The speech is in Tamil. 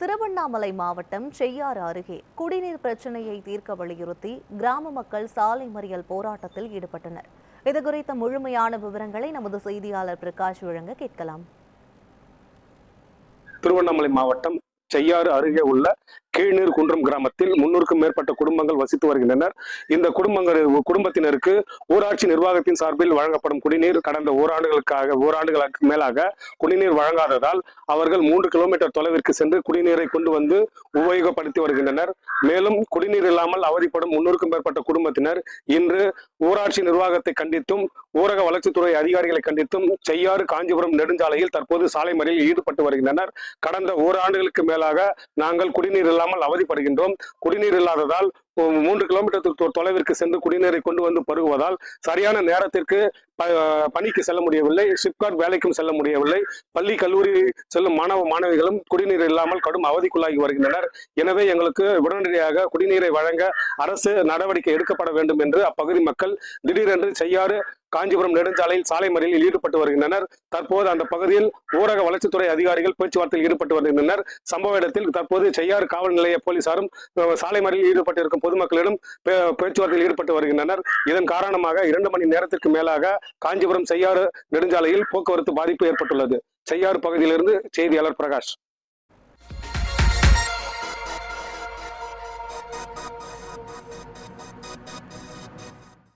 திருவண்ணாமலை மாவட்டம் செய்யாறு அருகே குடிநீர் பிரச்சினையை தீர்க்க வலியுறுத்தி கிராம மக்கள் சாலை மறியல் போராட்டத்தில் ஈடுபட்டனர். இதுகுறித்த முழுமையான விவரங்களை நமது செய்தியாளர் பிரகாஷ் வழங்க கேட்கலாம். திருவண்ணாமலை மாவட்டம் செய்யாறு அருகே உள்ள கீழ்நீர் குன்றம் கிராமத்தில் 300க்கும் மேற்பட்ட குடும்பங்கள் வசித்து வருகின்றனர். இந்த குடும்பத்தினருக்கு ஊராட்சி நிர்வாகத்தின் சார்பில் வழங்கப்படும் குடிநீர் கடந்த ஓராண்டுகளுக்கு மேலாக குடிநீர் வழங்காததால் அவர்கள் 3 கிலோமீட்டர் தொலைவிற்கு சென்று குடிநீரை கொண்டு வந்து உபயோகப்படுத்தி வருகின்றனர். மேலும் குடிநீர் இல்லாமல் அவதிப்படும் 300க்கும் மேற்பட்ட குடும்பத்தினர் இன்று ஊராட்சி நிர்வாகத்தை கண்டித்தும் ஊரக வளர்ச்சித்துறை அதிகாரிகளை கண்டித்தும் செய்யாறு காஞ்சிபுரம் நெடுஞ்சாலையில் தற்போது சாலை மறியலில் ஈடுபட்டு வருகின்றனர். கடந்த ஓராண்டுகளுக்கு மேலாக நாங்கள் குடிநீர் இல்லாமல் அவதிப்படுகின்றோம். குடிநீர் இல்லாததால் 3 கிலோமீட்டர் தொலைவிற்கு சென்று குடிநீரை கொண்டு வந்து பருகுவதால் சரியான நேரத்திற்கு பணிக்கு செல்ல முடியவில்லை, சிப்காட் வேலைக்கும் செல்ல முடியவில்லை. பள்ளி கல்லூரி செல்லும் மாணவிகளும் குடிநீர் இல்லாமல் கடும் அவதிக்குள்ளாகி வருகின்றனர். எனவே எங்களுக்கு உடனடியாக குடிநீரை வழங்க அரசு நடவடிக்கை எடுக்கப்பட வேண்டும் என்று அப்பகுதி மக்கள் திடீரென்று செய்யாறு காஞ்சிபுரம் நெடுஞ்சாலையில் சாலை மறியலில் ஈடுபட்டு வருகின்றனர். தற்போது அந்த பகுதியில் ஊரக வளர்ச்சித்துறை அதிகாரிகள் பேச்சுவார்த்தையில் ஈடுபட்டு வருகின்றனர். சம்பவ இடத்தில் தற்போது செய்யாறு காவல் நிலைய போலீசாரும் சாலை மறியலில் ஈடுபட்டிருக்கும் பொதுமக்களிடம் பேச்சுவார்த்தையில் ஈடுபட்டு வருகின்றனர். இதன் காரணமாக 2 மணி நேரத்திற்கு மேலாக காஞ்சிபுரம் செய்யாறு நெடுஞ்சாலையில் போக்குவரத்து பாதிப்பு ஏற்பட்டுள்ளது. செய்யாறு பகுதியிலிருந்து செய்தியாளர் பிரகாஷ்.